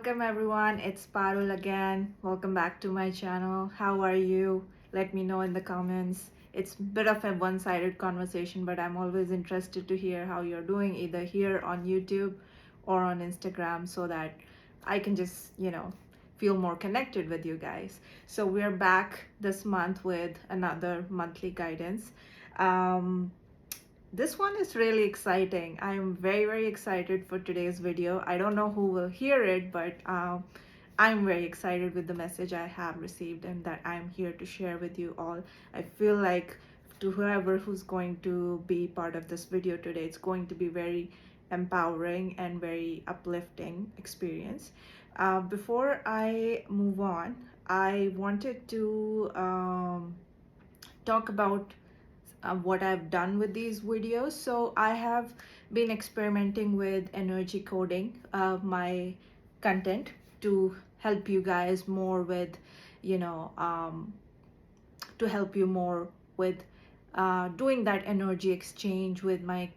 Welcome everyone, it's Parul again. Welcome back to my channel. How are you? Let me know in the comments. It's a bit of a one-sided conversation, but I'm always interested to hear how you're doing, either here on YouTube or on Instagram, so that I can just, feel more connected with you guys. So we're back this month with another monthly guidance. This one is really exciting. I'm very excited for today's video. I don't know who will hear it, but I'm very excited with the message I have received and that I'm here to share with you all. I feel like to whoever who's going to be part of this video today, it's going to be very empowering and very uplifting experience. Before I move on, I wanted to talk about what I've done with these videos. So I have been experimenting with energy coding my content to help you guys more with, you know, to help you more with doing that energy exchange with my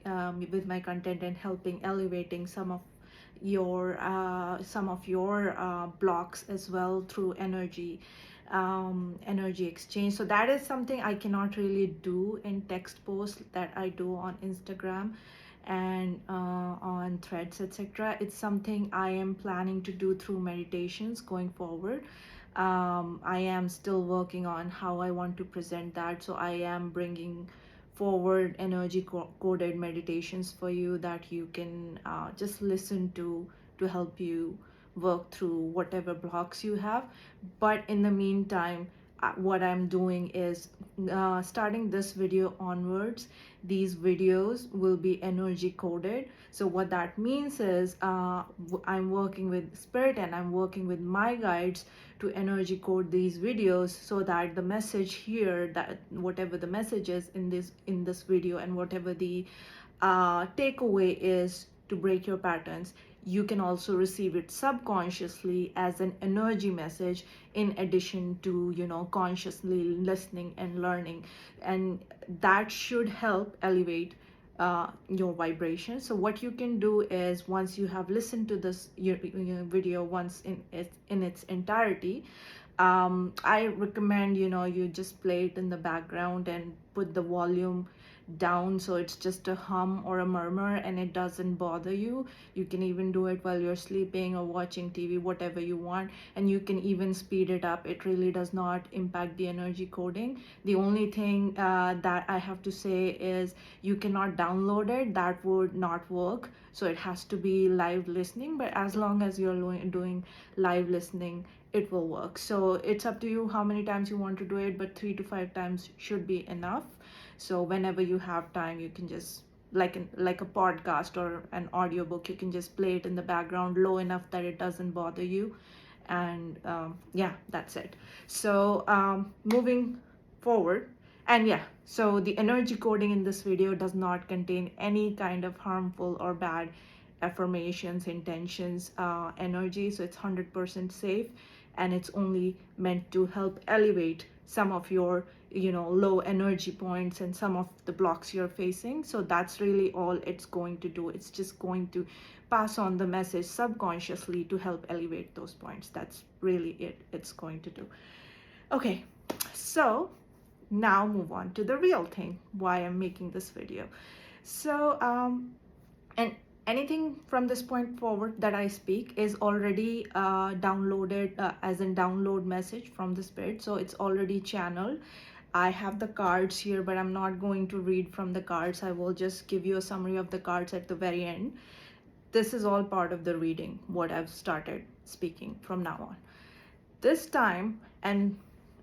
content and helping elevating some of your blocks as well through energy exchange. So that is something I cannot really do in text posts that I do on Instagram and on threads, etc. It's something I am planning to do through meditations going forward. I am still working on how I want to present that, so I am bringing forward energy coded meditations for you that you can just listen to help you work through whatever blocks you have. But in the meantime, what I'm doing is starting this video onwards, these videos will be energy coded. So what that means is I'm working with spirit and I'm working with my guides to energy code these videos, so that the message here, that whatever the message is in this video and whatever the takeaway is to break your patterns, you can also receive it subconsciously as an energy message, in addition to consciously listening and learning, and that should help elevate your vibration. So what you can do is, once you have listened to this video once in its entirety, I recommend you just play it in the background and put the volume down so it's just a hum or a murmur and it doesn't bother you. You can even do it while you're sleeping or watching TV, whatever you want, and you can even speed it up. It really does not impact the energy coding. The only thing that I have to say is you cannot download it. That would not work. So it has to be live listening, but as long as you're doing live listening, it will work. So it's up to you how many times you want to do it, but 3 to 5 times should be enough. So whenever you have time, you can just, like a podcast or an audiobook, you can just play it in the background low enough that it doesn't bother you. And yeah, that's it. So moving forward, and yeah, so the energy coding in this video does not contain any kind of harmful or bad affirmations, intentions, energy. So it's 100% safe, and it's only meant to help elevate some of your low energy points and some of the blocks you're facing. So that's really all it's going to do. It's just going to pass on the message subconsciously to help elevate those points. That's really it's going to do. Okay, so now move on to the real thing, why I'm making this video. So and anything from this point forward that I speak is already downloaded as a download message from the spirit. So it's already channeled. I have the cards here, but I'm not going to read from the cards. I will just give you a summary of the cards at the very end. This is all part of the reading, what I've started speaking from now on. This time, and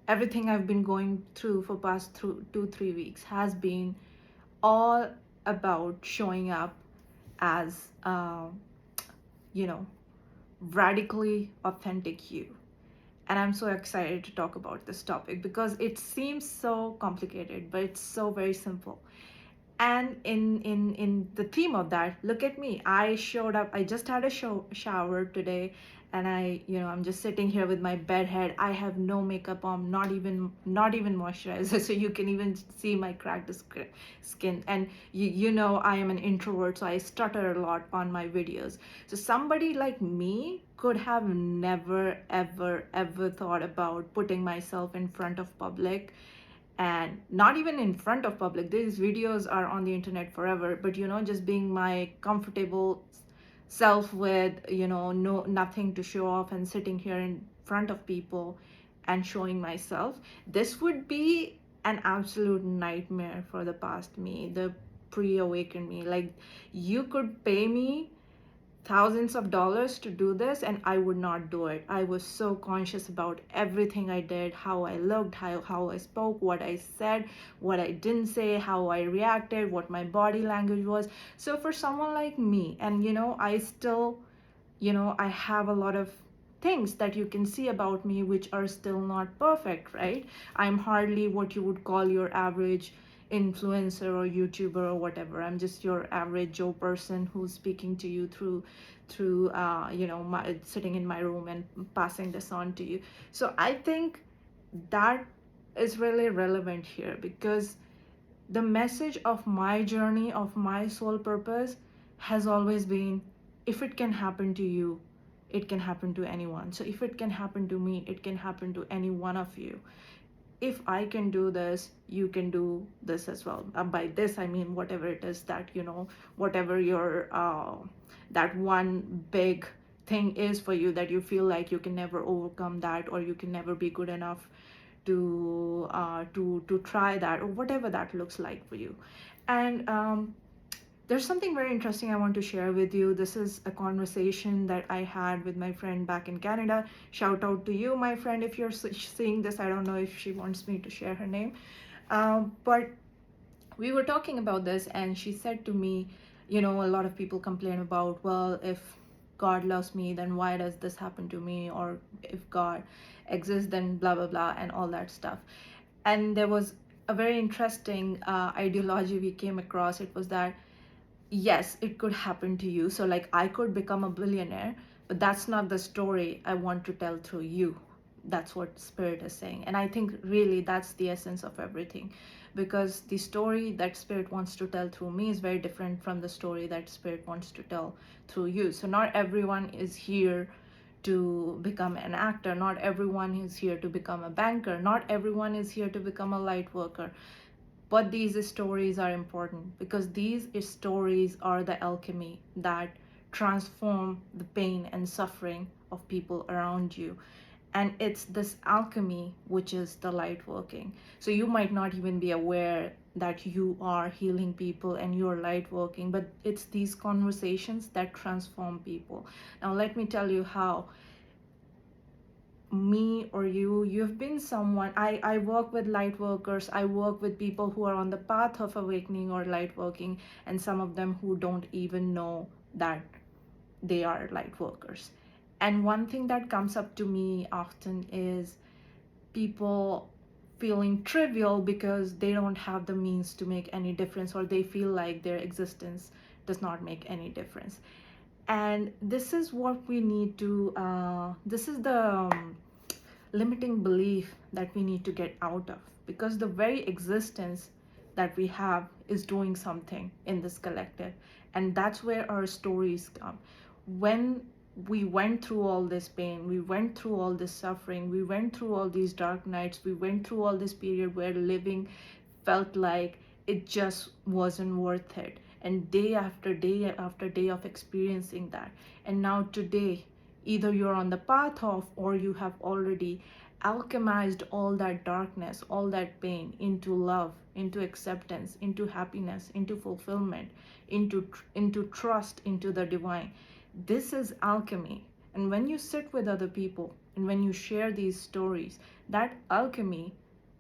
everything I've been going through for past 2-3 weeks has been all about showing up as radically authentic you. And I'm so excited to talk about this topic because it seems so complicated, but it's so very simple. And in the theme of that, look at me. I showed up, I just had a shower today, and I'm just sitting here with my bed head. I have no makeup on, not even moisturizer, so you can even see my cracked skin. And I am an introvert, so I stutter a lot on my videos. So somebody like me could have never ever thought about putting myself in front of public, and not even in front of public. These videos are on the internet forever, but just being my comfortable self with no nothing to show off, and sitting here in front of people and showing myself, this would be an absolute nightmare for the past me, the pre-awakened me. Like, you could pay me thousands of dollars to do this and I would not do it. I was so conscious about everything I did, how I looked, how I spoke, what I said, what I didn't say, how I reacted, what my body language was. So for someone like me, and I still, I have a lot of things that you can see about me which are still not perfect, right? I'm hardly what you would call your average influencer or YouTuber or whatever. I'm just your average Joe person who's speaking to you through sitting in my room and passing this on to you. So I think that is really relevant here, because the message of my journey, of my soul purpose, has always been, if it can happen to you, it can happen to anyone. So if it can happen to me, it can happen to any one of you. If I can do this, you can do this as well. By this, I mean whatever it is that, whatever your, that one big thing is for you, that you feel like you can never overcome that, or you can never be good enough to try that, or whatever that looks like for you. And there's something very interesting I want to share with you. This is a conversation that I had with my friend back in Canada. Shout out to you, my friend, if you're seeing this. I don't know if she wants me to share her name, but we were talking about this, and she said to me, a lot of people complain about, well, if God loves me, then why does this happen to me? Or if God exists, then blah blah blah, and all that stuff. And there was a very interesting ideology we came across. It was that, yes, it could happen to you. So like, I could become a billionaire, but that's not the story I want to tell through you. That's what Spirit is saying. And I think really that's the essence of everything, because the story that Spirit wants to tell through me is very different from the story that Spirit wants to tell through you. So not everyone is here to become an actor, not everyone is here to become a banker, not everyone is here to become a light worker. But these stories are important, because these stories are the alchemy that transform the pain and suffering of people around you. And it's this alchemy which is the light working. So you might not even be aware that you are healing people and you're light working, but it's these conversations that transform people. Now let me tell you how me or you've been someone. I work with light workers. I work with people who are on the path of awakening or light working, and some of them who don't even know that they are light workers. And one thing that comes up to me often is people feeling trivial because they don't have the means to make any difference, or they feel like their existence does not make any difference. And this is what we need to this is the limiting belief that we need to get out of, because the very existence that we have is doing something in this collective. And that's where our stories come. When we went through all this pain, we went through all this suffering, we went through all these dark nights, we went through all this period where living felt like it just wasn't worth it, and day after day after day of experiencing that. And now today, either you're on the path of, or you have already alchemized all that darkness, all that pain, into love, into acceptance, into happiness, into fulfillment, into trust, into the divine. This is alchemy. And when you sit with other people and when you share these stories, that alchemy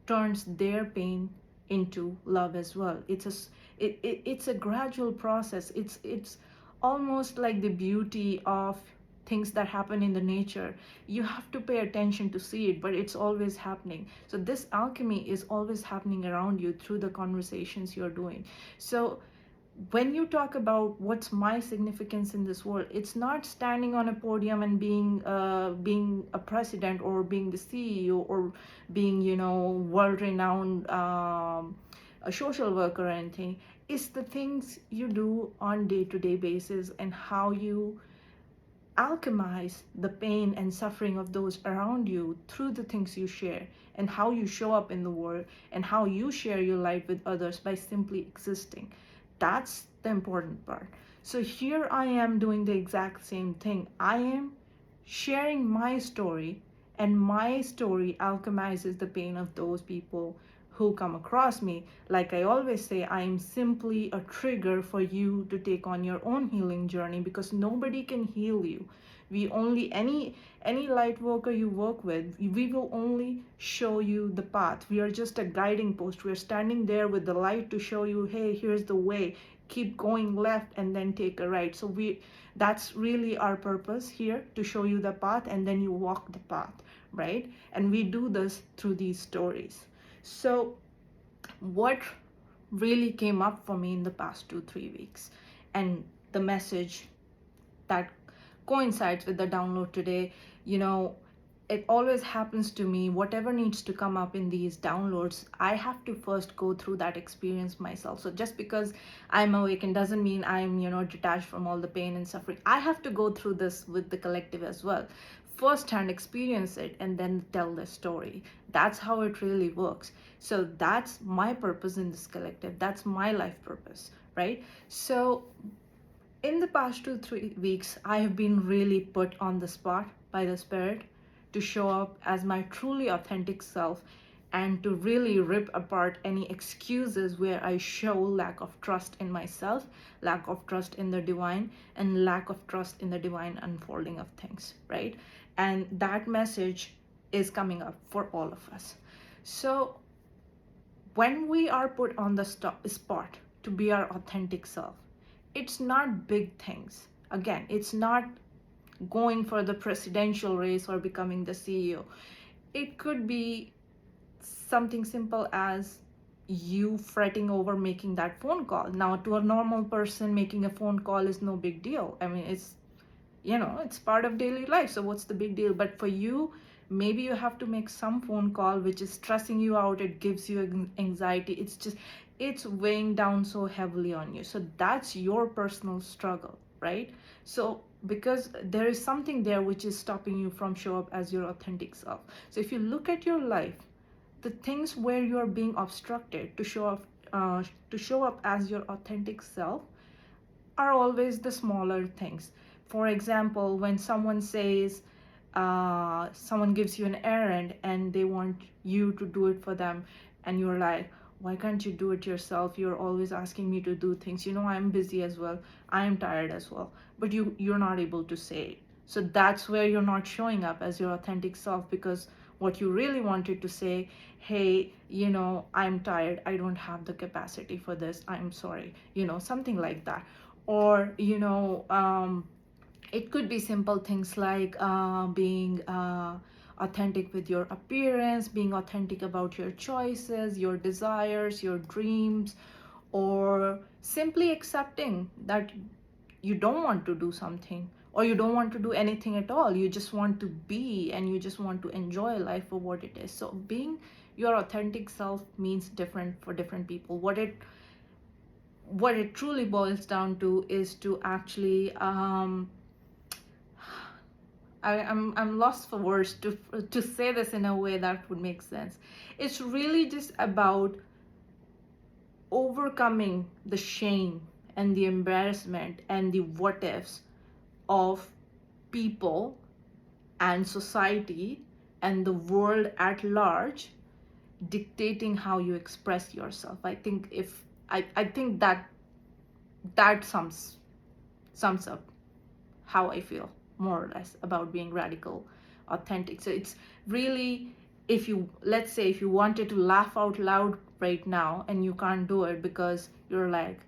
turns their pain into love as well. It's a gradual process. It's almost like the beauty of things that happen in the nature. You have to pay attention to see it, but it's always happening. So this alchemy is always happening around you through the conversations you're doing. So when you talk about what's my significance in this world, it's not standing on a podium and being a president or being the CEO or being, world renowned, a social worker or anything. It's the things you do on day-to-day basis and how you alchemize the pain and suffering of those around you through the things you share, and how you show up in the world, and how you share your light with others by simply existing. That's the important part. So here I am doing the exact same thing. I am sharing my story, and my story alchemizes the pain of those people who come across me. Like I always say, I am simply a trigger for you to take on your own healing journey, because nobody can heal you. We only, any light worker you work with, we will only show you the path. We are just a guiding post. We are standing there with the light to show you, hey, here's the way, keep going left and then take a right. So that's really our purpose here, to show you the path, and then you walk the path, right? And we do this through these stories. So what really came up for me in the past 2-3 weeks, and the message that coincides with the download today, it always happens to me, whatever needs to come up in these downloads, I have to first go through that experience myself. So just because I'm awakened doesn't mean I'm, detached from all the pain and suffering. I have to go through this with the collective as well, first hand experience it, and then tell the story. That's how it really works. So that's my purpose in this collective. That's my life purpose, right? So in the past 2-3 weeks, I have been really put on the spot by the spirit to show up as my truly authentic self, and to really rip apart any excuses where I show lack of trust in myself, lack of trust in the divine, and lack of trust in the divine unfolding of things, right? And that message is coming up for all of us. So when we are put on the spot to be our authentic self, it's not big things. Again, it's not going for the presidential race or becoming the CEO. It could be something simple as you fretting over making that phone call. Now, to a normal person, making a phone call is no big deal. I mean, it's part of daily life. So what's the big deal? But for you, maybe you have to make some phone call which is stressing you out. It gives you anxiety. It's weighing down so heavily on you. So that's your personal struggle, right? So because there is something there which is stopping you from show up as your authentic self. So if you look at your life, the things where you are being obstructed to show up as your authentic self are always the smaller things. For example, when someone says, someone gives you an errand and they want you to do it for them, and you're like, why can't you do it yourself? You're always asking me to do things. I'm busy as well. I'm tired as well. But you're not able to say it. So that's where you're not showing up as your authentic self, because what you really wanted to say, hey, I'm tired. I don't have the capacity for this. I'm sorry. Something like that. Or, it could be simple things like being authentic with your appearance, being authentic about your choices, your desires, your dreams, or simply accepting that you don't want to do something, or you don't want to do anything at all. You just want to be, and you just want to enjoy life for what it is. So being your authentic self means different for different people. What it truly boils down to is to actually I'm lost for words to say this in a way that would make sense. It's really just about overcoming the shame and the embarrassment and the what ifs of people and society and the world at large dictating how you express yourself. I think that sums up how I feel, more or less, about being radical authentic. So it's really, let's say if you wanted to laugh out loud right now and you can't do it because you're like,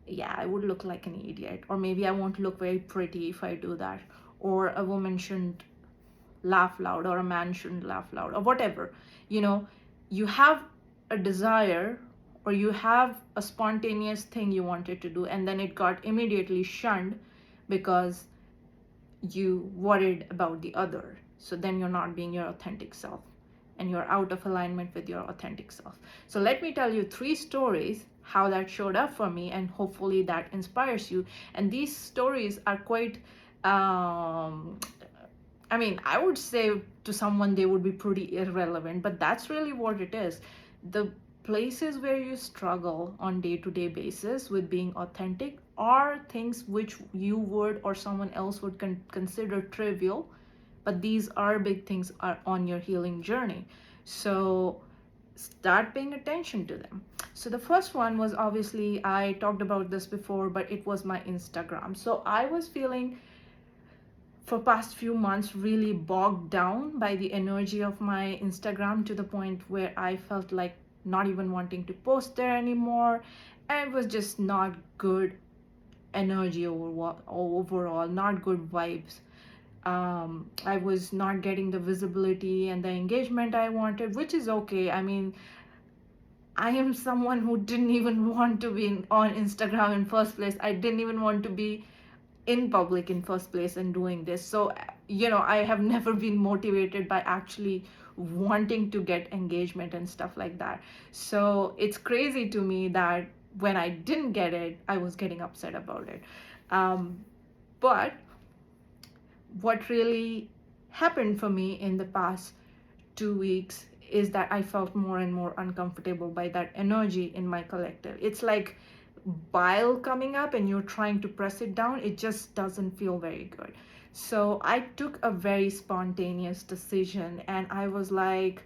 yeah, I would look like an idiot, or maybe I won't look very pretty if I do that, or a woman shouldn't laugh loud, or a man shouldn't laugh loud, or whatever. You have a desire or you have a spontaneous thing you wanted to do and then it got immediately shunned because you worried about the other. So then you're not being your authentic self and you're out of alignment with your authentic self. So let me tell you 3 stories how that showed up for me, and hopefully that inspires you. And these stories are quite I mean, I would say to someone they would be pretty irrelevant, but that's really what it is. The places where you struggle on day-to-day basis with being authentic are things which you would or someone else would consider trivial, but these are big things are on your healing journey. So start paying attention to them. So the first one was, obviously I talked about this before, but it was my Instagram. So I was feeling for past few months really bogged down by the energy of my Instagram, to the point where I felt like not even wanting to post there anymore, and it was just not good energy overall, not good vibes. I was not getting the visibility and the engagement I wanted, which is okay. I mean, I am someone who didn't even want to be on Instagram in first place. I didn't even want to be in public in first place and doing this. So, I have never been motivated by actually wanting to get engagement and stuff like that. So it's crazy to me that when I didn't get it, I was getting upset about it. But what really happened for me in the past 2 weeks is that I felt more and more uncomfortable by that energy in my collective. It's like bile coming up and you're trying to press it down. It just doesn't feel very good. So I took a very spontaneous decision and I was like,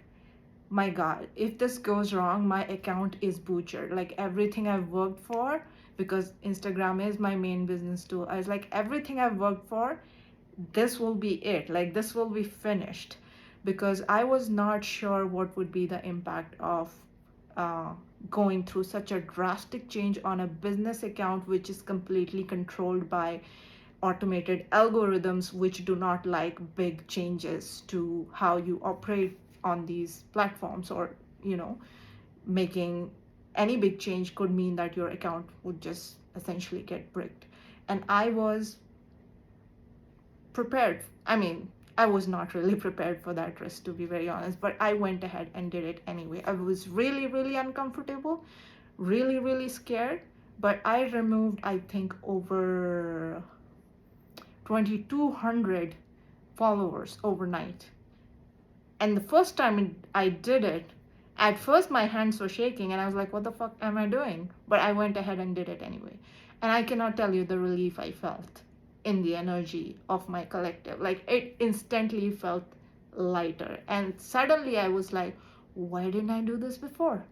my God, if this goes wrong, my account is butchered. Like everything I've worked for, because Instagram is my main business too. I was like, everything I've worked for, this will be it. Like this will be finished, because I was not sure what would be the impact of going through such a drastic change on a business account, which is completely controlled by automated algorithms, which do not like big changes to how you operate on these platforms, or making any big change could mean that your account would just essentially get bricked. And I was prepared. I mean, I was not really prepared for that risk, to be very honest, but I went ahead and did it anyway. I was really, really uncomfortable, really, really scared, but I removed, I think, over 2,200 followers overnight. And the first time I did it, at first my hands were shaking and I was like, what the fuck am I doing? But I went ahead and did it anyway. And I cannot tell you the relief I felt in the energy of my collective. Like it instantly felt lighter. And suddenly I was like, why didn't I do this before?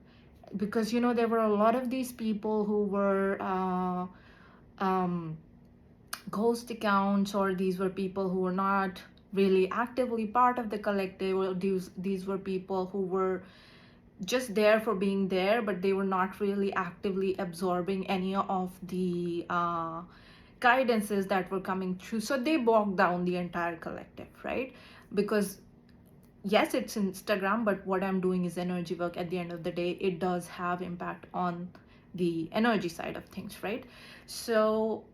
Because, there were a lot of these people who were ghost accounts, or these were people who were not really actively part of the collective, or these were people who were just there for being there, but they were not really actively absorbing any of the guidances that were coming through. So they bogged down the entire collective, right? Because yes, it's Instagram, but what I'm doing is energy work. At the end of the day, it does have impact on the energy side of things, right? So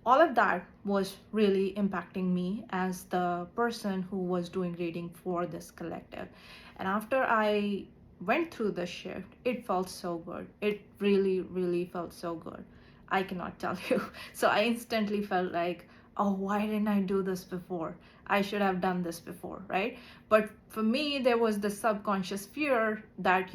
all of that was really impacting me as the person who was doing reading for this collective. And after I went through the shift, it felt so good. It really, really felt so good. I cannot tell you. So I instantly felt like, oh, why didn't I do this before? I should have done this before, right? But for me, there was the subconscious fear that,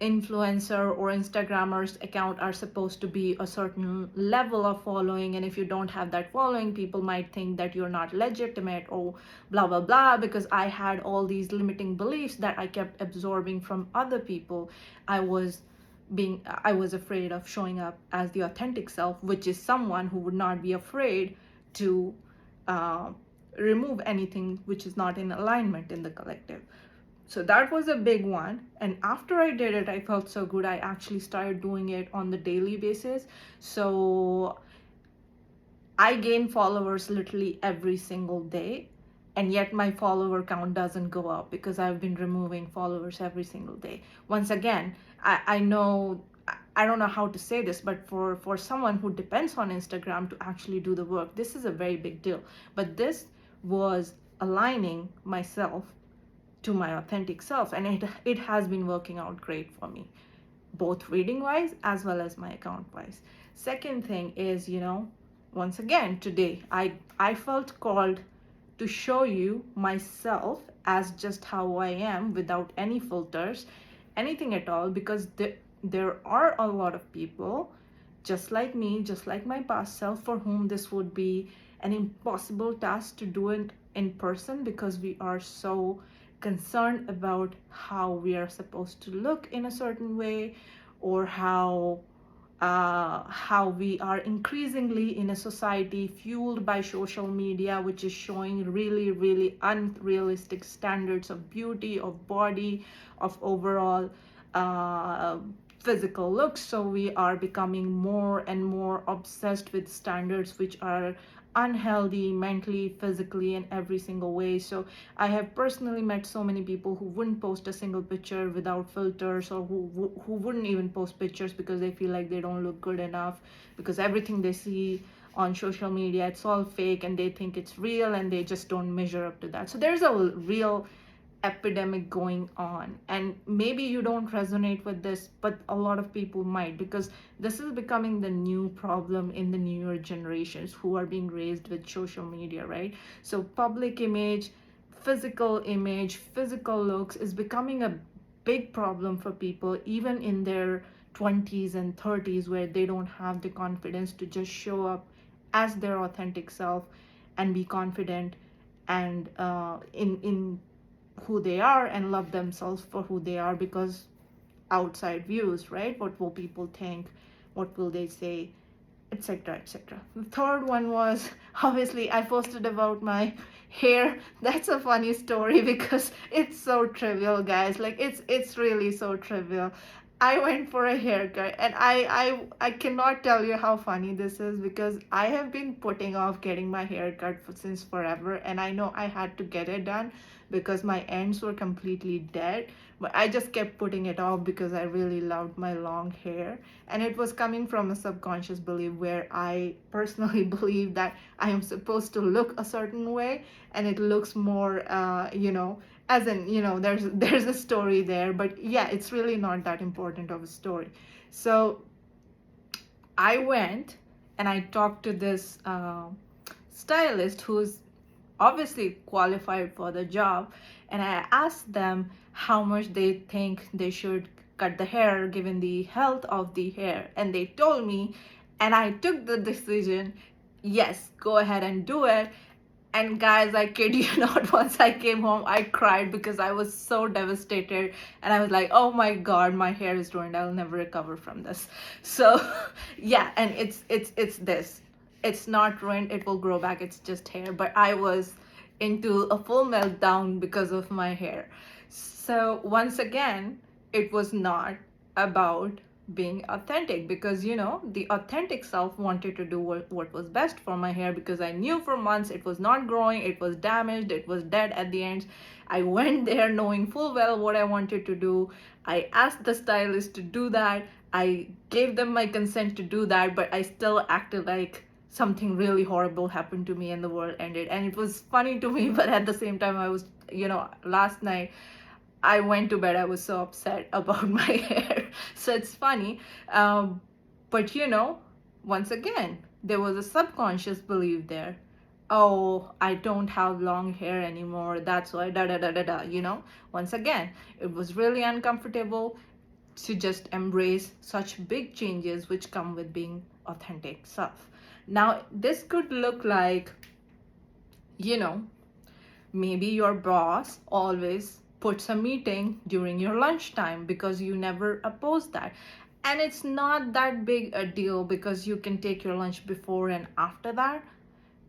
influencer or Instagrammers account are supposed to be a certain level of following, and if you don't have that following, people might think that you're not legitimate, or blah blah blah, because I had all these limiting beliefs that I kept absorbing from other people. I was afraid of showing up as the authentic self, which is someone who would not be afraid to remove anything which is not in alignment in the collective. So that was a big one. And after I did it, I felt so good. I actually started doing it on the daily basis. So I gain followers literally every single day. And yet my follower count doesn't go up because I've been removing followers every single day. Once again, I know, I don't know how to say this, but for someone who depends on Instagram to actually do the work, this is a very big deal. But this was aligning myself to my authentic self, and it has been working out great for me, both reading wise as well as my account wise. Second thing is, once again today I felt called to show you myself as just how I am, without any filters, anything at all, because there are a lot of people just like me, just like my past self, for whom this would be an impossible task to do it in person, because we are so concerned about how we are supposed to look in a certain way, or how we are increasingly in a society fueled by social media, which is showing really, really unrealistic standards of beauty, of body, of overall uh, physical looks. So we are becoming more and more obsessed with standards which are unhealthy mentally, physically, in every single way. So I have personally met so many people who wouldn't post a single picture without filters, or who wouldn't even post pictures because they feel like they don't look good enough, because everything they see on social media, it's all fake, and they think it's real, and they just don't measure up to that. So there's a real epidemic going on, and maybe you don't resonate with this, but a lot of people might, because this is becoming the new problem in the newer generations who are being raised with social media, right? So public image, physical looks is becoming a big problem for people, even in their 20s and 30s, where they don't have the confidence to just show up as their authentic self and be confident and in who they are, and love themselves for who they are, because outside views, right? What will people think? What will they say? Etc. etc. The third one was, obviously I posted about my hair. That's a funny story because it's so trivial, guys. Like it's really so trivial. I went for a haircut, and I cannot tell you how funny this is, because I have been putting off getting my hair cut since forever, and I know I had to get it done because my ends were completely dead, but I just kept putting it off because I really loved my long hair. And it was coming from a subconscious belief where I personally believe that I am supposed to look a certain way, and it looks more as in, there's a story there, but yeah, it's really not that important of a story. So I went and I talked to this stylist who's obviously qualified for the job, and I asked them how much they think they should cut the hair given the health of the hair, and they told me, and I took the decision, yes, go ahead and do it. And guys, I kid you not, once I came home, I cried because I was so devastated. And I was like, oh my God, my hair is ruined. I'll never recover from this. So yeah, and it's this. It's not ruined, it will grow back. It's just hair. But I was into a full meltdown because of my hair. So once again, it was not about being authentic, because the authentic self wanted to do what was best for my hair, because I knew for months it was not growing, it was damaged, it was dead at the end. I went there knowing full well what I wanted to do. I asked the stylist to do that, I gave them my consent to do that, but I still acted like something really horrible happened to me and the world ended. And it was funny to me, but at the same time, I was, last night I went to bed, I was so upset about my hair. So it's funny. But once again, there was a subconscious belief there. Oh, I don't have long hair anymore. That's why, da da da da da. Once again, it was really uncomfortable to just embrace such big changes which come with being authentic self. Now, this could look like, maybe your boss always puts a meeting during your lunchtime because you never oppose that. And it's not that big a deal because you can take your lunch before and after that,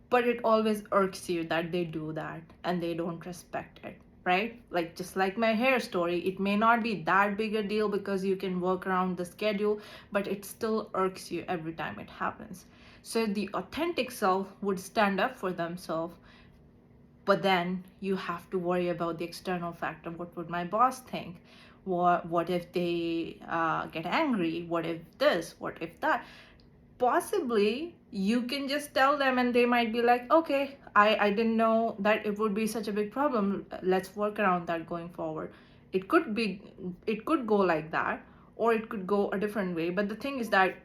but it always irks you that they do that and they don't respect it, right? Like just like my hair story, it may not be that big a deal because you can work around the schedule, but it still irks you every time it happens. So the authentic self would stand up for themselves, but then you have to worry about the external factor. What would my boss think? What if they get angry? What if this? What if that? Possibly you can just tell them and they might be like, okay, I didn't know that it would be such a big problem. Let's work around that going forward. It could go like that, or it could go a different way. But the thing is that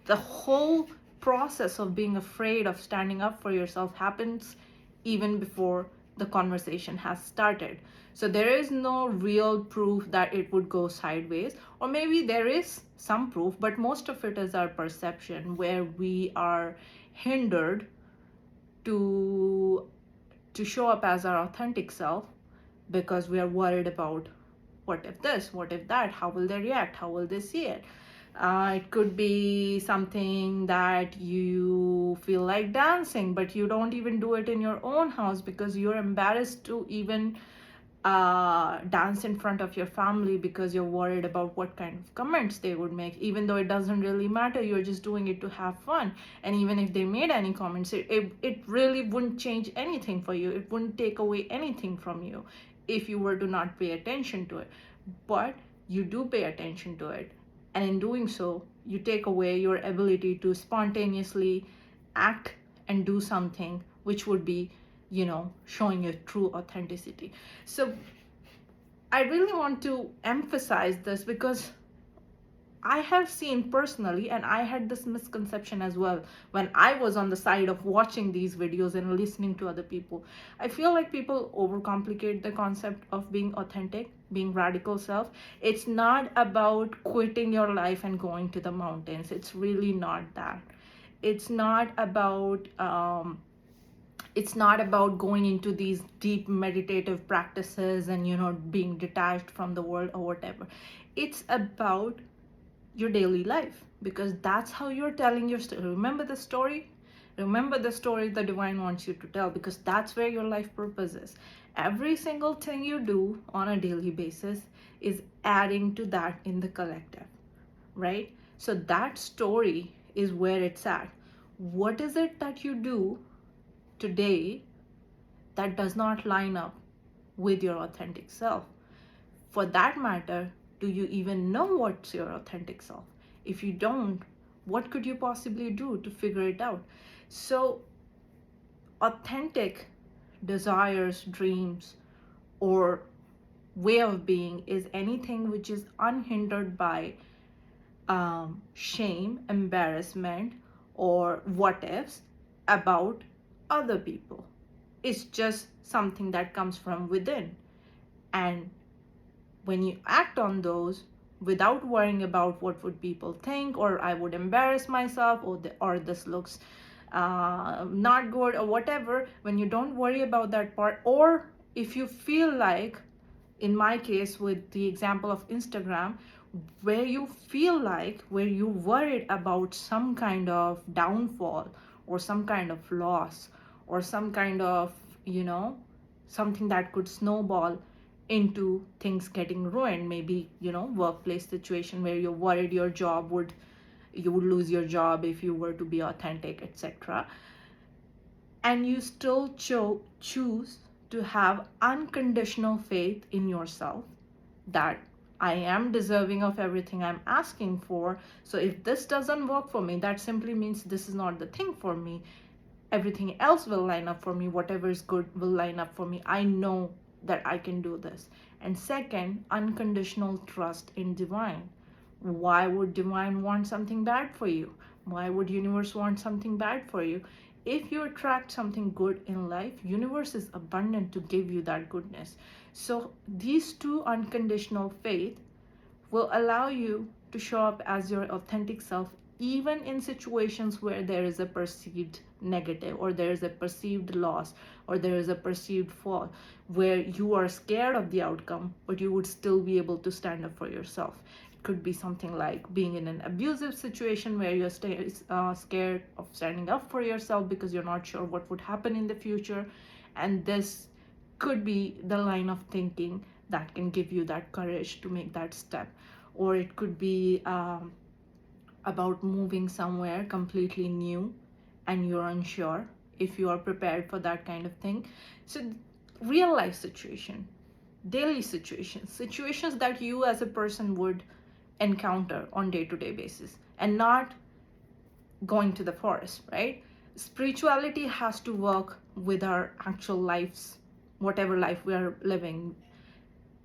the whole process of being afraid of standing up for yourself happens even before the conversation has started. So there is no real proof that it would go sideways, or maybe there is some proof, but most of it is our perception, where we are hindered to show up as our authentic self because we are worried about what if this, what if that, how will they react, how will they see it. It could be something that you feel like dancing, but you don't even do it in your own house because you're embarrassed to even dance in front of your family because you're worried about what kind of comments they would make, even though it doesn't really matter. You're just doing it to have fun. And even if they made any comments, it really wouldn't change anything for you. It wouldn't take away anything from you if you were to not pay attention to it. But you do pay attention to it. And in doing so, you take away your ability to spontaneously act and do something which would be, showing your true authenticity. So I really want to emphasize this because I have seen personally, and I had this misconception as well when I was on the side of watching these videos and listening to other people. I feel like people overcomplicate the concept of being authentic, being radical self. It's not about quitting your life and going to the mountains. It's really not that. It's not about going into these deep meditative practices and being detached from the world or whatever. It's about your daily life, because that's how you're telling your story. Remember the story the divine wants you to tell, because that's where your life purpose is. Every single thing you do on a daily basis is adding to that in the collective, right? So that story is where it's at. What is it that you do today that does not line up with your authentic self? For that matter, do you even know what's your authentic self? If you don't, what could you possibly do to figure it out? So authentic desires, dreams, or way of being is anything which is unhindered by shame, embarrassment, or what ifs about other people. It's just something that comes from within. And when you act on those without worrying about what would people think, or I would embarrass myself, or this looks not good, or whatever, when you don't worry about that part, or if you feel like, in my case with the example of Instagram, where you feel like, where you worried about some kind of downfall or some kind of loss or some kind of, something that could snowball into things getting ruined, maybe, workplace situation where you're worried you would lose your job if you were to be authentic, etc. And you still choose to have unconditional faith in yourself that I am deserving of everything I'm asking for. So if this doesn't work for me, that simply means this is not the thing for me. Everything else will line up for me. Whatever is good will line up for me. I know that I can do this. And second, unconditional trust in divine. Why would divine want something bad for you? Why would universe want something bad for you? If you attract something good in life, universe is abundant to give you that goodness. So these two, unconditional faith, will allow you to show up as your authentic self, even in situations where there is a perceived negative, or there is a perceived loss, or there is a perceived fall, where you are scared of the outcome, but you would still be able to stand up for yourself. It could be something like being in an abusive situation where you're scared of standing up for yourself because you're not sure what would happen in the future. And this could be the line of thinking that can give you that courage to make that step. Or it could be about moving somewhere completely new and you're unsure if you are prepared for that kind of thing. So real life situation, daily situations that you as a person would encounter on day-to-day basis, and not going to the forest, right? Spirituality has to work with our actual lives, whatever life we are living.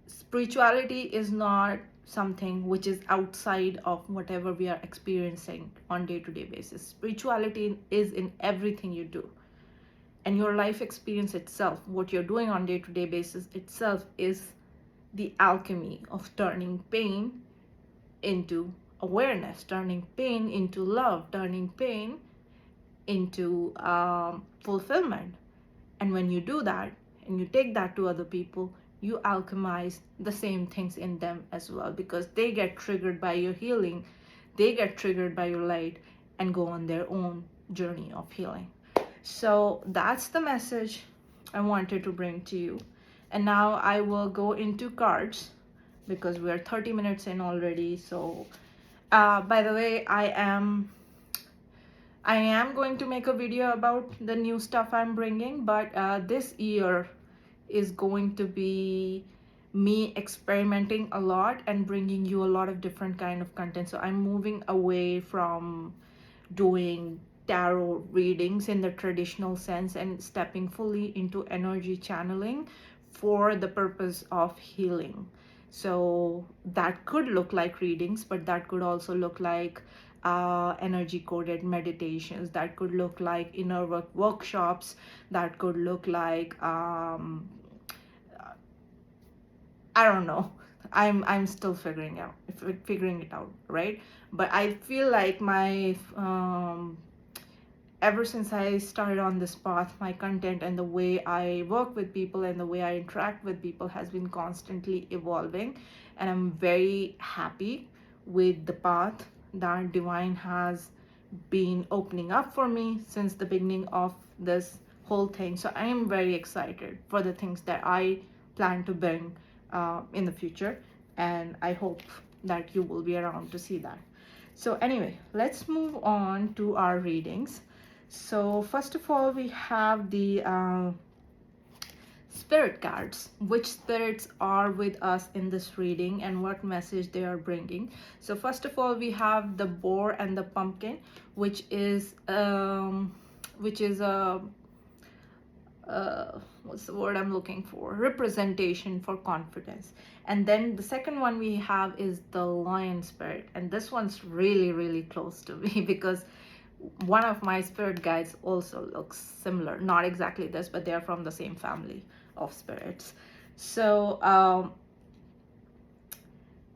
Spirituality is not something which is outside of whatever we are experiencing on day-to-day basis. Spirituality is in everything you do, and your life experience itself, what you're doing on day-to-day basis itself, is the alchemy of turning pain into awareness, turning pain into love, turning pain into fulfillment. And when you do that and you take that to other people, you alchemize the same things in them as well, because they get triggered by your healing, they get triggered by your light, and go on their own journey of healing. So that's the message I wanted to bring to you. And now I will go into cards, because we are 30 minutes in already. So by the way, I am going to make a video about the new stuff I'm bringing, but this year is going to be me experimenting a lot and bringing you a lot of different kind of content. So I'm moving away from doing tarot readings in the traditional sense and stepping fully into energy channeling for the purpose of healing. So that could look like readings, but that could also look like energy coded meditations, that could look like inner work workshops, that could look like I don't know. I'm still figuring it out, right? But I feel like my ever since I started on this path, my content and the way I work with people and the way I interact with people has been constantly evolving, and I'm very happy with the path that divine has been opening up for me since the beginning of this whole thing. So I am very excited for the things that I plan to bring in the future, and I hope that you will be around to see that. So anyway, let's move on to our readings. So first of all, we have the spirit cards, which spirits are with us in this reading and what message they are bringing. So first of all, we have the boar and the pumpkin, which is a what's the word I'm looking for? Representation for confidence. And then the second one we have is the lion spirit, and this one's really, really close to me because one of my spirit guides also looks similar. Not exactly this, but they're from the same family of spirits. So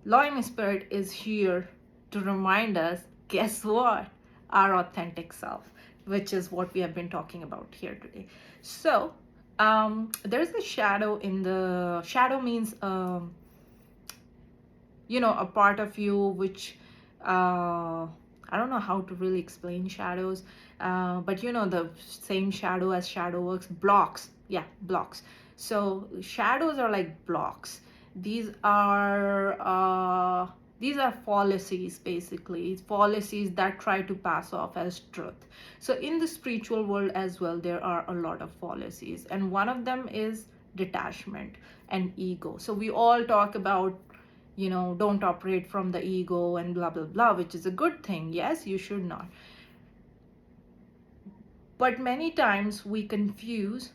lion spirit is here to remind us, guess what? Our authentic self, which is what we have been talking about here today. So there's a shadow in the shadow means a part of you which I don't know how to really explain shadows, but the same shadow as shadow works, blocks. Yeah, blocks. So shadows are like blocks. These are fallacies, basically. Fallacies that try to pass off as truth. So in the spiritual world as well, there are a lot of fallacies, and one of them is detachment and ego. So we all talk about don't operate from the ego and blah blah blah, which is a good thing. Yes, you should not. But many times we confuse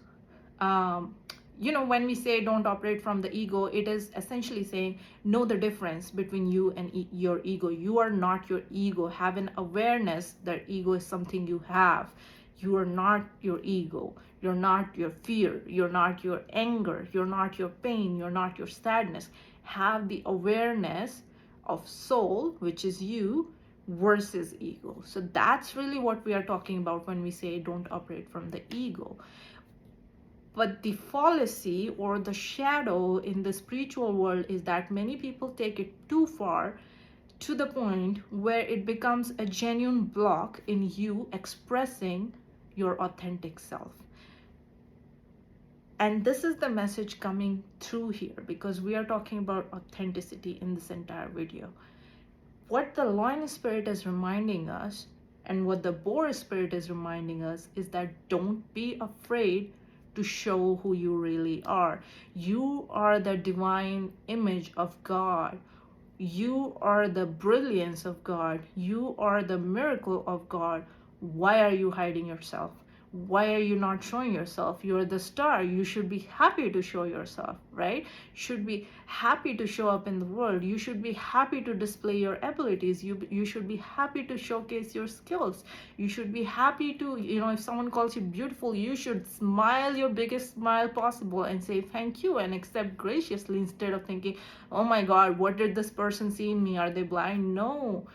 when we say don't operate from the ego, it is essentially saying know the difference between you and your ego. You are not your ego. Have an awareness that ego is something you have. You are not your ego. You're not your fear. You're not your anger. You're not your pain. You're not your sadness. Have the awareness of soul, which is you, versus ego. So that's really what we are talking about when we say don't operate from the ego. But the fallacy or the shadow in the spiritual world is that many people take it too far, to the point where it becomes a genuine block in you expressing your authentic self. And this is the message coming through here, because we are talking about authenticity in this entire video. What the lion spirit is reminding us and what the boar spirit is reminding us is that don't be afraid to show who you really are. You are the divine image of God. You are the brilliance of God. You are the miracle of God. Why are you hiding yourself? Why are you not showing yourself? You're the star. You should be happy to show yourself, right? Should be happy to show up in the world. You should be happy to display your abilities. You should be happy to showcase your skills. You should be happy to, if someone calls you beautiful, you should smile your biggest smile possible and say thank you and accept graciously, instead of thinking, oh my God, what did this person see in me? Are they blind? No.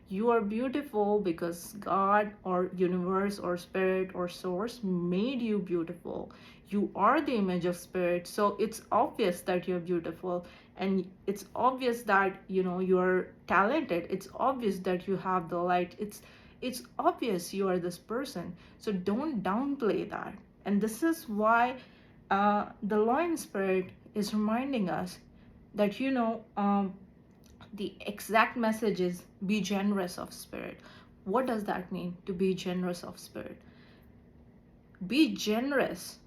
You are beautiful because God or universe or spirit or source made you beautiful. You are the image of spirit. So it's obvious that you're beautiful, and it's obvious that you're talented. It's obvious that you have the light. It's obvious you are this person. So don't downplay that. And this is why the lion spirit is reminding us that the exact message is be generous of spirit. What does that mean, to be generous of spirit? Be generous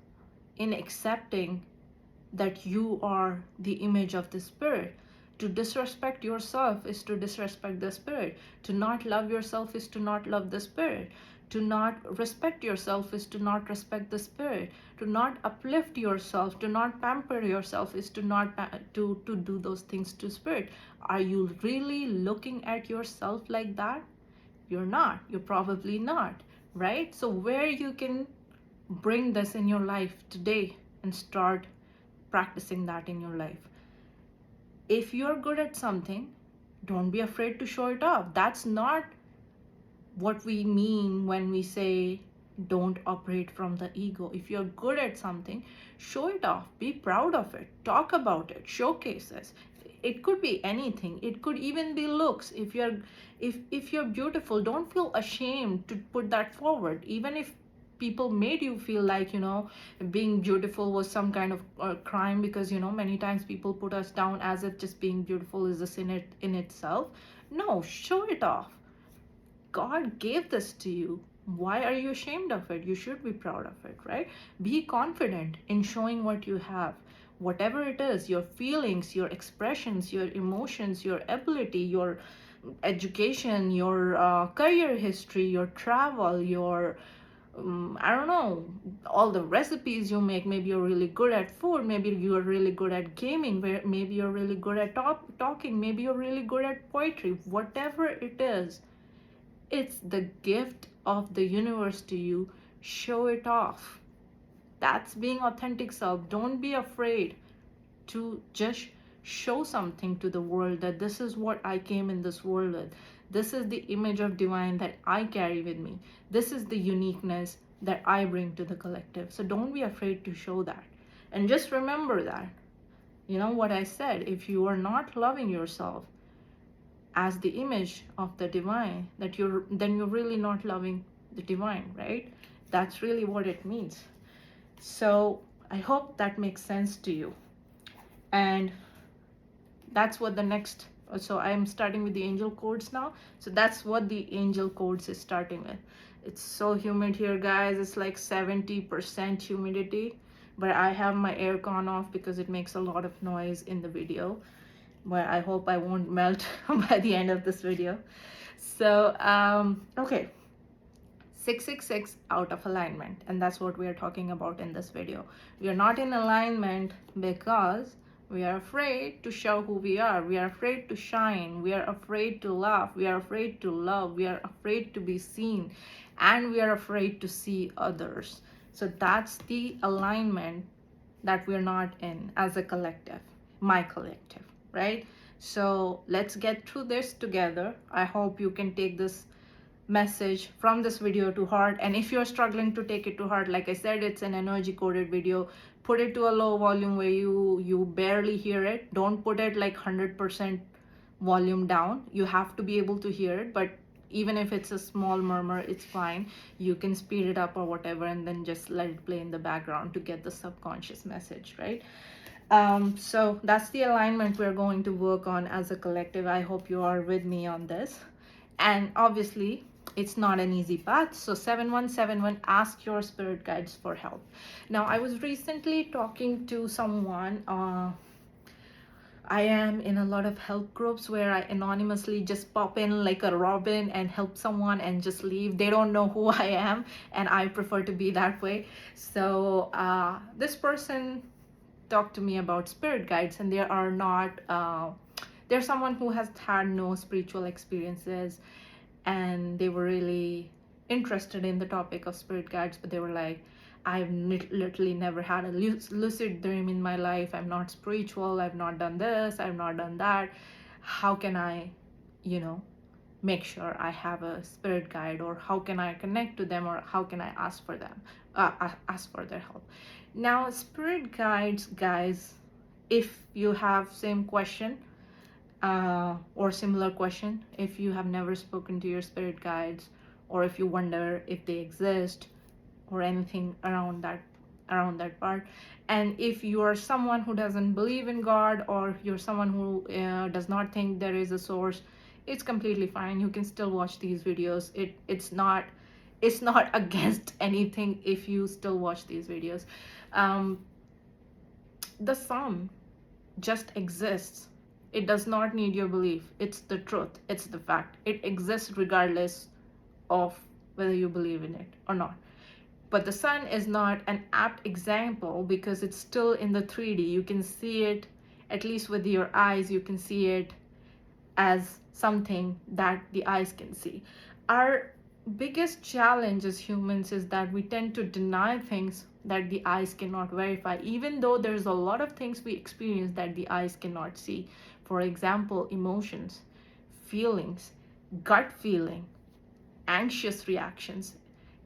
in accepting that you are the image of the spirit. To disrespect yourself is to disrespect the spirit. To not love yourself is to not love the spirit. To not respect yourself is to not respect the spirit. To not uplift yourself, to not pamper yourself is to not to do those things to spirit. Are you really looking at yourself like that? You're not. You're probably not, right? So where you can bring this in your life today and start practicing that in your life. If you're good at something, don't be afraid to show it off. That's not what we mean when we say don't operate from the ego. If you're good at something, show it off, be proud of it, talk about it, showcase it. It could be anything. It could even be looks. If you're beautiful, don't feel ashamed to put that forward. Even if people made you feel like being beautiful was some kind of crime, because many times people put us down as if just being beautiful is a sin in itself. No, show it off. God gave this to you. Why are you ashamed of it? You should be proud of it, right? Be confident in showing what you have. Whatever it is, your feelings, your expressions, your emotions, your ability, your education, your career history, your travel, your I don't know, all the recipes you make. Maybe you're really good at food. Maybe you're really good at gaming. Maybe you're really good at talking. Maybe you're really good at poetry. Whatever it is, it's the gift of the universe to you. Show it off. That's being authentic self. Don't be afraid to just show something to the world, that this is what I came in this world with. This is the image of divine that I carry with me. This is the uniqueness that I bring to the collective. So don't be afraid to show that. And just remember that, what I said, if you are not loving yourself as the image of the divine, then you're really not loving the divine, right? That's really what it means. So I hope that makes sense to you. And that's what the next, so I'm starting with the angel codes now. So that's what the angel codes is starting with. It's so humid here, guys. It's like 70% humidity, but I have my aircon off because it makes a lot of noise in the video. But I hope I won't melt by the end of this video. So okay, 666 out of alignment, and that's what we are talking about in this video. We are not in alignment because we are afraid to show who we are. We are afraid to shine. We are afraid to laugh. We are afraid to love. We are afraid to be seen, and we are afraid to see others. So that's the alignment that we're not in as a collective, my collective, right? So let's get through this together. I hope you can take this message from this video to heart. And if you're struggling to take it to heart, like I said, it's an energy coded video. Put it to a low volume where you barely hear it. Don't put it like 100% volume down. You have to be able to hear it, but even if it's a small murmur, it's fine. You can speed it up or whatever, and then just let it play in the background to get the subconscious message, right? So that's the alignment we're going to work on as a collective. I hope you are with me on this. And obviously, it's not an easy path. So 7171, ask your spirit guides for help. Now, I was recently talking to someone. I am in a lot of help groups where I anonymously just pop in like a robin and help someone and just leave. They don't know who I am, and I prefer to be that way. So this person talked to me about spirit guides, and they are not they're someone who has had no spiritual experiences, and they were really interested in the topic of spirit guides, but they were like, I've literally never had a lucid dream in my life. I'm not spiritual. I've not done this. I've not done that. How can I, make sure I have a spirit guide, or how can I connect to them, or how can I ask for them, ask for their help? Now, spirit guides, guys, if you have same question, or similar question, if you have never spoken to your spirit guides, or if you wonder if they exist, or anything around that part, and if you are someone who doesn't believe in God, or you're someone who does not think there is a source, it's completely fine. You can still watch these videos. It's not against anything if you still watch these videos. The sun just exists. It does not need your belief. It's the truth. It's the fact. It exists regardless of whether you believe in it or not. But the sun is not an apt example because it's still in the 3D. You can see it, at least with your eyes, you can see it as something that the eyes can see. Our biggest challenge as humans is that we tend to deny things that the eyes cannot verify, even though there's a lot of things we experience that the eyes cannot see. For example, emotions, feelings, gut feeling, anxious reactions.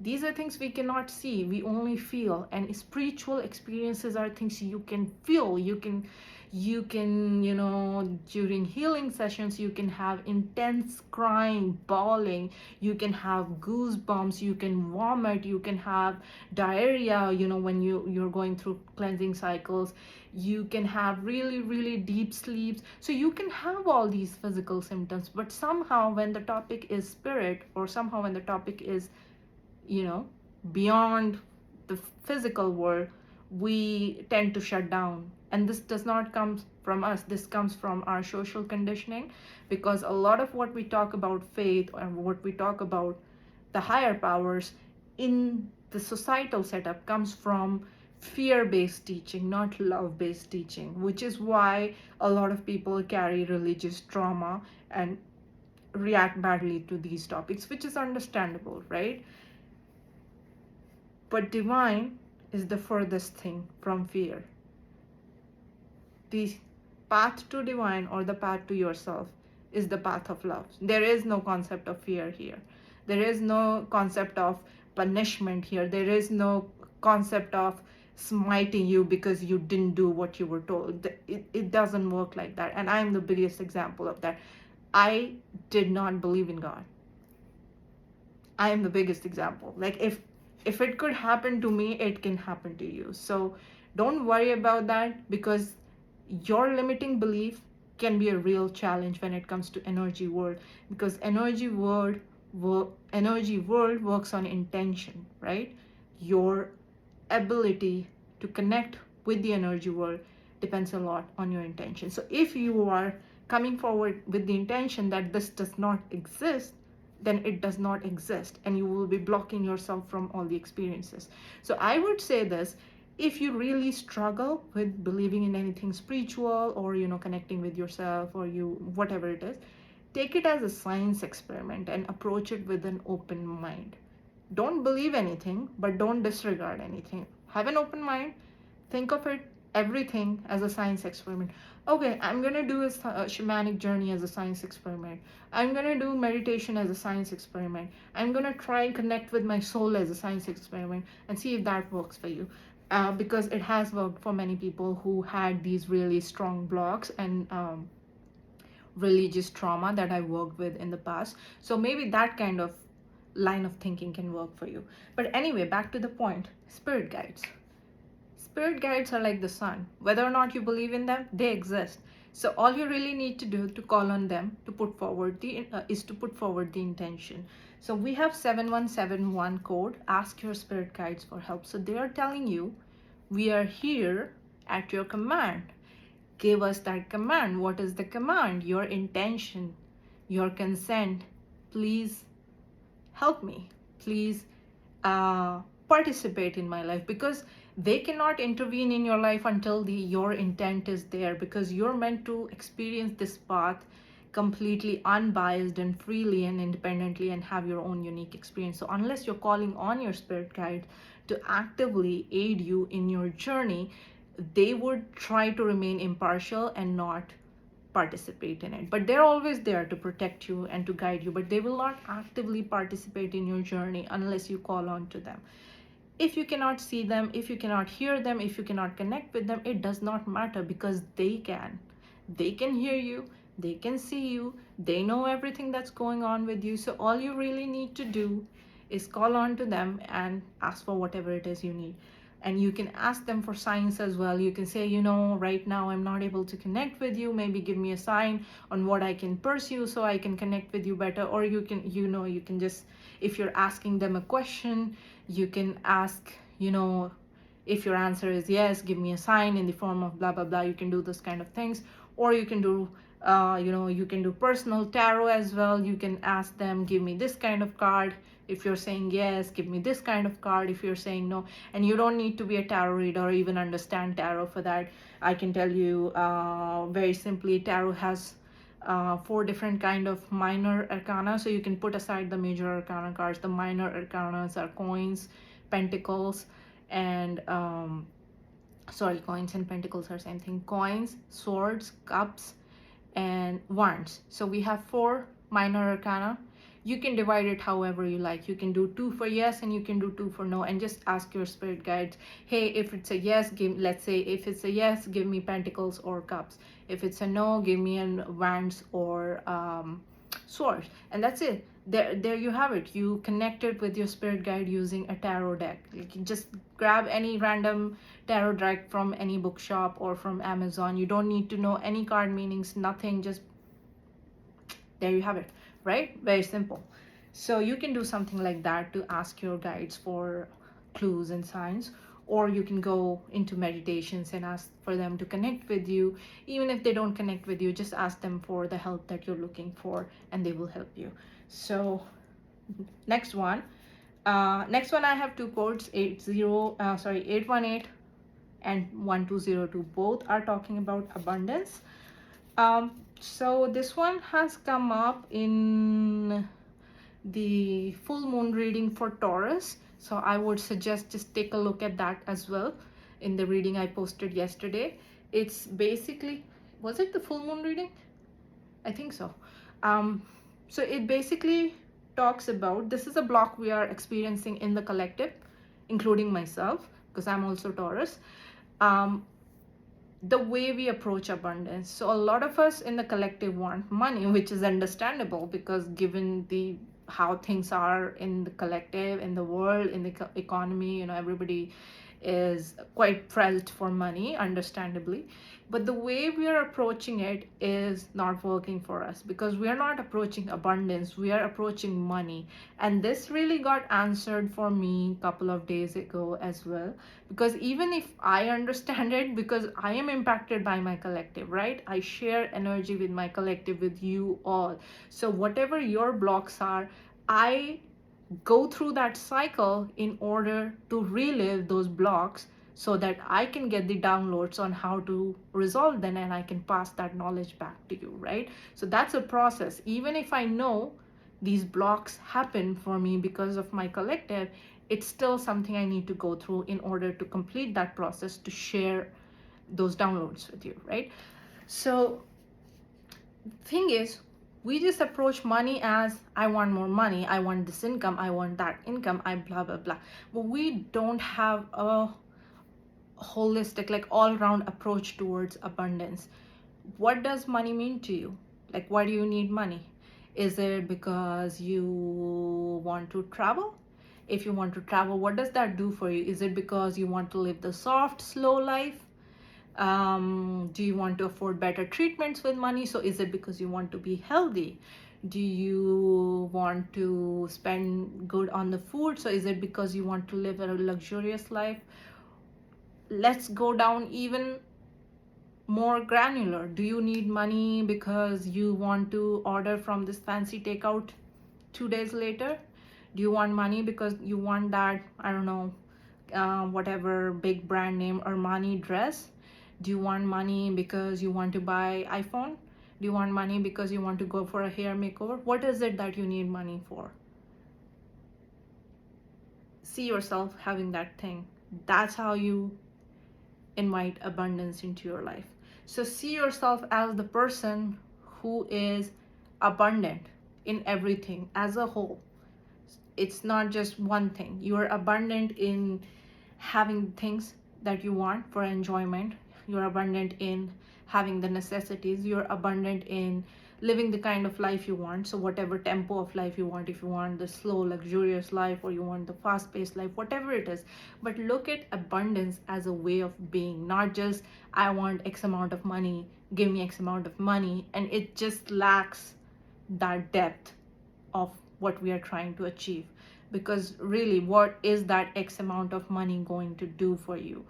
These are things we cannot see, we only feel. And spiritual experiences are things you can feel. You can during healing sessions, you can have intense crying, bawling, you can have goosebumps, you can vomit, you can have diarrhea, when you're going through cleansing cycles, you can have really, really deep sleeps. So you can have all these physical symptoms, but somehow when the topic is spirit, or somehow when the topic is beyond the physical world, we tend to shut down. And this does not come from us. This comes from our social conditioning, because a lot of what we talk about faith, and what we talk about the higher powers in the societal setup, comes from fear-based teaching, not love-based teaching, which is why a lot of people carry religious trauma and react badly to these topics, which is understandable, right? But divine is the furthest thing from fear. The path to divine, or the path to yourself, is the path of love. There is no concept of fear here. There is no concept of punishment here. There is no concept of smiting you because you didn't do what you were told. It doesn't work like that. And I'm the biggest example of that. I did not believe in God. I am the biggest example. Like, if it could happen to me, it can happen to you. So don't worry about that, because your limiting belief can be a real challenge when it comes to energy world, because energy world works on intention, right? Your ability to connect with the energy world depends a lot on your intention. So if you are coming forward with the intention that this does not exist, then it does not exist, and you will be blocking yourself from all the experiences. So I would say this: if you really struggle with believing in anything spiritual, or connecting with yourself, or whatever it is, take it as a science experiment and approach it with an open mind. Don't believe anything, but don't disregard anything. Have an open mind. Think of everything as a science experiment. Okay, I'm gonna do a shamanic journey as a science experiment. I'm gonna do meditation as a science experiment. I'm gonna try and connect with my soul as a science experiment, and see if that works for you. Because it has worked for many people who had these really strong blocks and religious trauma that I worked with in the past. So maybe that kind of line of thinking can work for you. But anyway, back to the point: spirit guides. Spirit guides are like the sun. Whether or not you believe in them, they exist. So all you really need to do to call on them to put forward the is to put forward the intention. So we have 7171 code, ask your spirit guides for help. So they are telling you, we are here at your command. Give us that command. What is the command? Your intention, your consent. Please help me. Please participate in my life, because they cannot intervene in your life until your intent is there, because you're meant to experience this path completely unbiased and freely and independently and have your own unique experience. So unless you're calling on your spirit guide to actively aid you in your journey, they would try to remain impartial and not participate in it. But they're always there to protect you and to guide you, but they will not actively participate in your journey unless you call on to them. If you cannot see them, if you cannot hear them, if you cannot connect with them, it does not matter, because they can hear you, they can see you, they know everything that's going on with you. So all you really need to do is call on to them and ask for whatever it is you need. And you can ask them for signs as well. You can say, right now I'm not able to connect with you, maybe give me a sign on what I can pursue so I can connect with you better. Or you can you can just, if you're asking them a question, you can ask, if your answer is yes, give me a sign in the form of blah blah blah. You can do those kind of things. Or you can do you can do personal tarot as well. You can ask them, give me this kind of card. If you're saying yes, give me this kind of card. If you're saying no, and you don't need to be a tarot reader or even understand tarot for that. I can tell you very simply, tarot has 4 different kind of minor arcana. So you can put aside the major arcana cards. The minor arcanas are coins, pentacles, and coins and pentacles are same thing. Coins, swords, cups, and wands. So we have 4 minor arcana. You can divide it however you like. You can do 2 for yes and you can do 2 for no, and just ask your spirit guides, hey, if it's a yes, let's say if it's a yes, give me pentacles or cups. If it's a no, give me wands or swords. And that's it. There you have it. You connected with your spirit guide using a tarot deck. You can just grab any random tarot deck from any bookshop or from Amazon. You don't need to know any card meanings, nothing. Just there you have it, right? Very simple. So you can do something like that to ask your guides for clues and signs, or you can go into meditations and ask for them to connect with you. Even if they don't connect with you, just ask them for the help that you're looking for and they will help you. So next one I have 2 codes, 818 and 1202. Both are talking about abundance. So this one has come up in the full moon reading for Taurus. So I would suggest just take a look at that as well in the reading I posted yesterday. It's basically, was it the full moon reading? I think so. So it basically talks about, this is a block we are experiencing in the collective, including myself, because I'm also Taurus. The way we approach abundance. So a lot of us in the collective want money, which is understandable, because given how things are in the collective, in the world, in the economy, everybody is quite pressed for money, understandably. But the way we are approaching it is not working for us, because we are not approaching abundance, we are approaching money. And this really got answered for me a couple of days ago as well, because even if I understand it, because I am impacted by my collective, right? I share energy with my collective, with you all. So whatever your blocks are, I go through that cycle in order to relive those blocks, so that I can get the downloads on how to resolve them, and I can pass that knowledge back to you, right? So that's a process. Even if I know these blocks happen for me because of my collective, it's still something I need to go through in order to complete that process, to share those downloads with you, right? So thing is, we just approach money as, I want more money, I want this income, I want that income, I blah blah blah. But we don't have a holistic, like all-round approach towards abundance. What does money mean to you? Like, why do you need money? Is it because you want to travel? If you want to travel, what does that do for you? Is it because you want to live the soft, slow life? Do you want to afford better treatments with money? So is it because you want to be healthy? Do you want to spend good on the food? So is it because you want to live a luxurious life? Let's go down even more granular. Do you need money because you want to order from this fancy takeout 2 days later? Do you want money because you want that, I don't know, whatever big brand name Armani dress? Do you want money because you want to buy iPhone? Do you want money because you want to go for a hair makeover? What is it that you need money for? See yourself having that thing. That's how you invite abundance into your life. So see yourself as the person who is abundant in everything as a whole. It's not just one thing. You are abundant in having things that you want for enjoyment. You're abundant in having the necessities. You're abundant in living the kind of life you want. So whatever tempo of life you want, if you want the slow luxurious life or you want the fast paced life, whatever it is. But look at abundance as a way of being, not just I want X amount of money, give me X amount of money. And it just lacks that depth of what we are trying to achieve. Because really, what is that X amount of money going to do for you?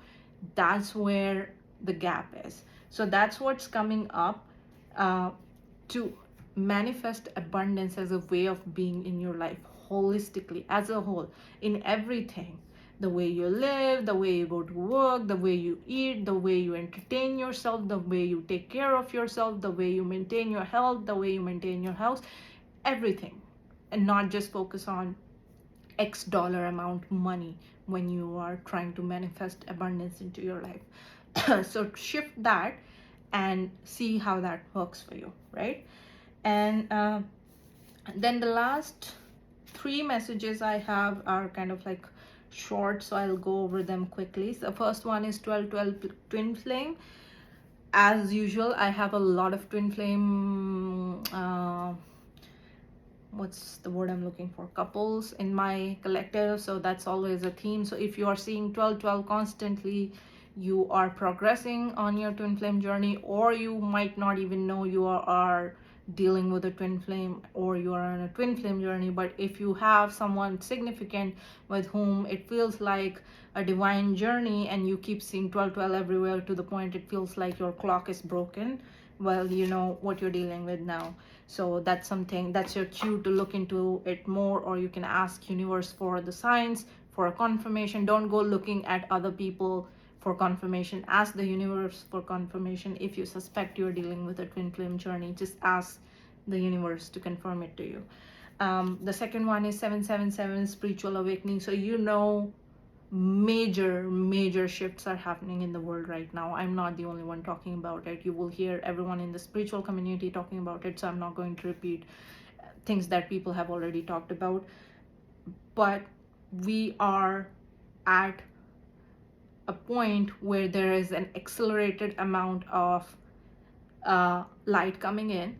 That's where the gap is. So that's what's coming up, to manifest abundance as a way of being in your life holistically, as a whole, in everything. The way you live, the way you go to work, the way you eat, the way you entertain yourself, the way you take care of yourself, the way you maintain your health, the way you maintain your house, everything. And not just focus on X dollar amount money when you are trying to manifest abundance into your life. So shift that and see how that works for you, right? And then the last 3 messages I have are kind of like short, so I'll go over them quickly. So the first one is 1212 twin flame. As usual, I have a lot of twin flame, what's the word I'm looking for, couples in my collective, so that's always a theme. So if you are seeing 1212 constantly, you are progressing on your twin flame journey, or you might not even know you are dealing with a twin flame, or you are on a twin flame journey. But if you have someone significant with whom it feels like a divine journey and you keep seeing 1212 everywhere to the point it feels like your clock is broken, well, you know what you're dealing with now. So that's something, that's your cue to look into it more, or you can ask universe for the signs, for a confirmation. Don't go looking at other people for confirmation. Ask the universe for confirmation. If you suspect you're dealing with a twin flame journey, just ask the universe to confirm it to you. The second one is 777, spiritual awakening. So you know, major shifts are happening in the world right now. I'm not the only one talking about it. You will hear everyone in the spiritual community talking about it, so I'm not going to repeat things that people have already talked about. But we are at a point where there is an accelerated amount of light coming in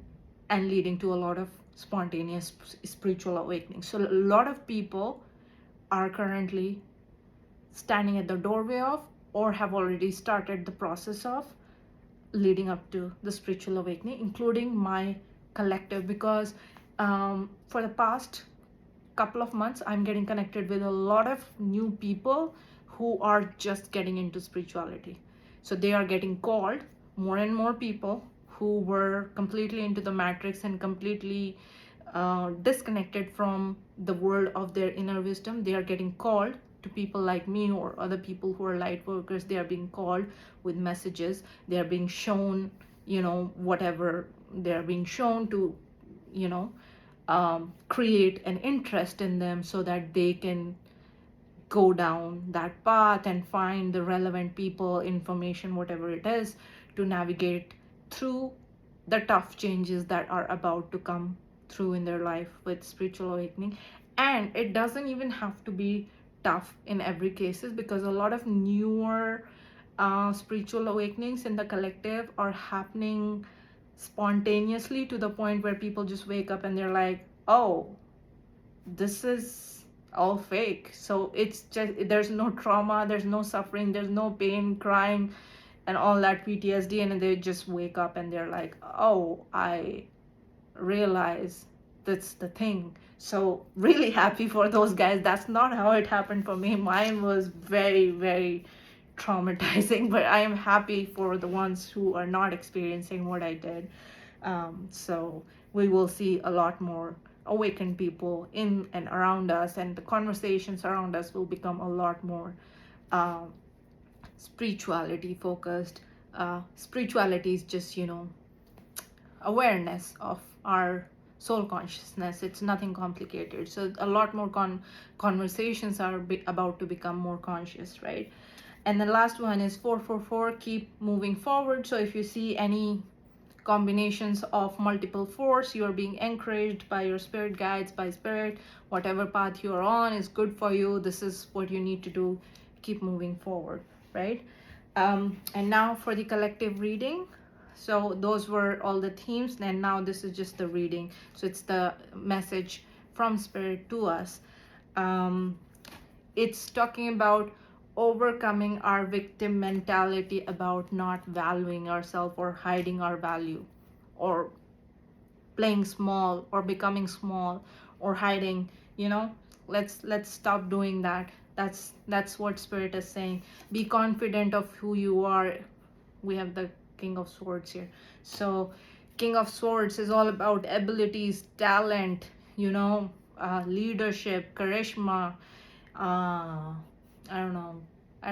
and leading to a lot of spontaneous spiritual awakening. So a lot of people are currently standing at the doorway of, or have already started the process of leading up to the spiritual awakening, including my collective. Because for the past couple of months, I'm getting connected with a lot of new people who are just getting into spirituality. So they are getting called, more and more people who were completely into the matrix and completely disconnected from the world of their inner wisdom. They are getting called to people like me or other people who are light workers. They are being called with messages. They are being shown, you know, whatever they are being shown to, you know, create an interest in them so that they can go down that path and find the relevant people, information, whatever it is, to navigate through the tough changes that are about to come through in their life with spiritual awakening. And it doesn't even have to be tough in every cases, because a lot of newer spiritual awakenings in the collective are happening spontaneously, to the point where people just wake up and they're like, oh, this is all fake. So it's just, there's no trauma, there's no suffering, there's no pain, crying, and all that PTSD, and they just wake up and they're like, oh, I realize that's the thing. So really happy for those guys. That's not how it happened for me. Mine was very, very traumatizing, but I am happy for the ones who are not experiencing what I did. So we will see a lot more awakened people in and around us, and the conversations around us will become a lot more um, spirituality focused. Spirituality is just, awareness of our soul consciousness. It's nothing complicated. So a lot more conversations are about to become more conscious, right? And the last one is 444, keep moving forward. So if you see any combinations of multiple force, you are being encouraged by your spirit guides, by spirit, whatever path you're on is good for you. This is what you need to do. Keep moving forward, right? And now for the collective reading. So those were all the themes, and now this is just the reading. So it's the message from spirit to us. It's talking about overcoming our victim mentality about not valuing ourselves or hiding our value or playing small or becoming small or hiding. Let's stop doing that. That's what spirit is saying. Be confident of who you are. We have the King of Swords here. So King of Swords is all about abilities, talent, leadership, charisma, I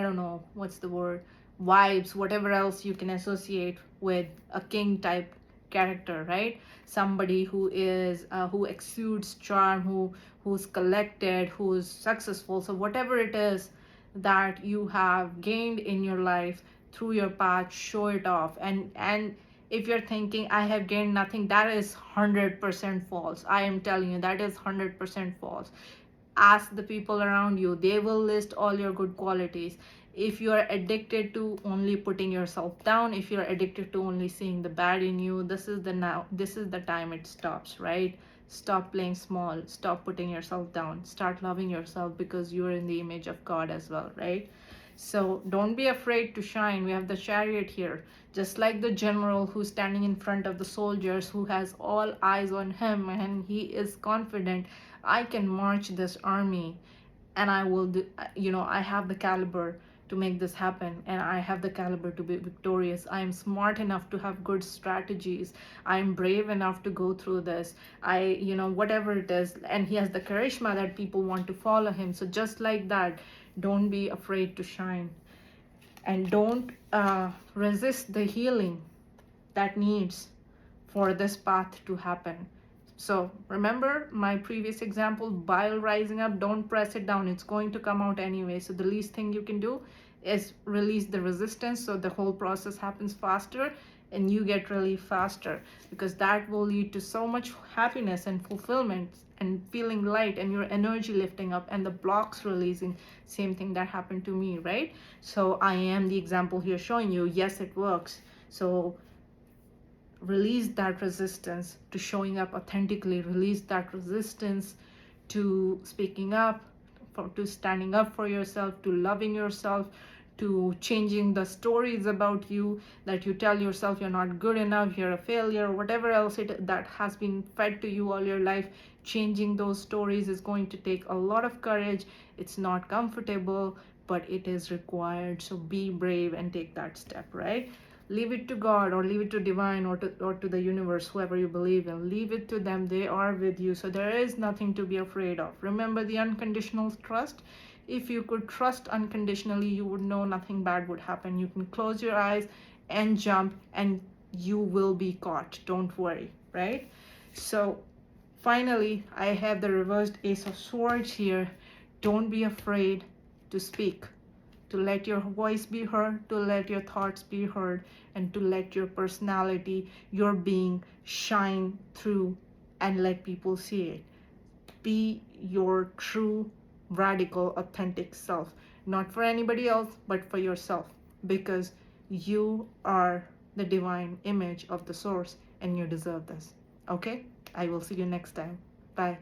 don't know what's the word, vibes, whatever else you can associate with a king type character, right? Somebody who is who exudes charm, who's collected, who's successful. So whatever it is that you have gained in your life through your path, show it off. And if you're thinking I have gained nothing, that is 100% false. I am telling you, that is 100% false. Ask the people around you, they will list all your good qualities. If you are addicted to only putting yourself down, if you're addicted to only seeing the bad in you, this is the time it stops, right? Stop playing small, stop putting yourself down, start loving yourself, because you're in the image of God as well, right? So don't be afraid to shine. We have the Chariot here, just like the general who's standing in front of the soldiers, who has all eyes on him, and he is confident, I can march this army, and I will do, I have the caliber to make this happen, and I have the caliber to be victorious. I am smart enough to have good strategies. I am brave enough to go through this. Whatever it is. And he has the charisma that people want to follow him. So just like that, don't be afraid to shine, and don't resist the healing that needs for this path to happen. So remember my previous example, bile rising up, don't press it down. It's going to come out anyway. So the least thing you can do is release the resistance, so the whole process happens faster and you get relief faster, because that will lead to so much happiness and fulfillment and feeling light and your energy lifting up and the blocks releasing. Same thing that happened to me, right? So I am the example here showing you, yes, it works. So release that resistance to showing up authentically, release that resistance to speaking up, to standing up for yourself, to loving yourself, to changing the stories about you that you tell yourself. You're not good enough, you're a failure, whatever else that has been fed to you all your life. Changing those stories is going to take a lot of courage. It's not comfortable, but it is required. So be brave and take that step, right? Leave it to God, or leave it to divine, or to the universe, whoever you believe in. Leave it to them. They are with you. So there is nothing to be afraid of. Remember the unconditional trust. If you could trust unconditionally, you would know nothing bad would happen. You can close your eyes and jump and you will be caught. Don't worry, right? So finally, I have the reversed Ace of Swords here. Don't be afraid to speak, to let your voice be heard, to let your thoughts be heard, and to let your personality, your being shine through and let people see it. Be your true, radical, authentic self. Not for anybody else, but for yourself. Because you are the divine image of the source and you deserve this. Okay? I will see you next time. Bye.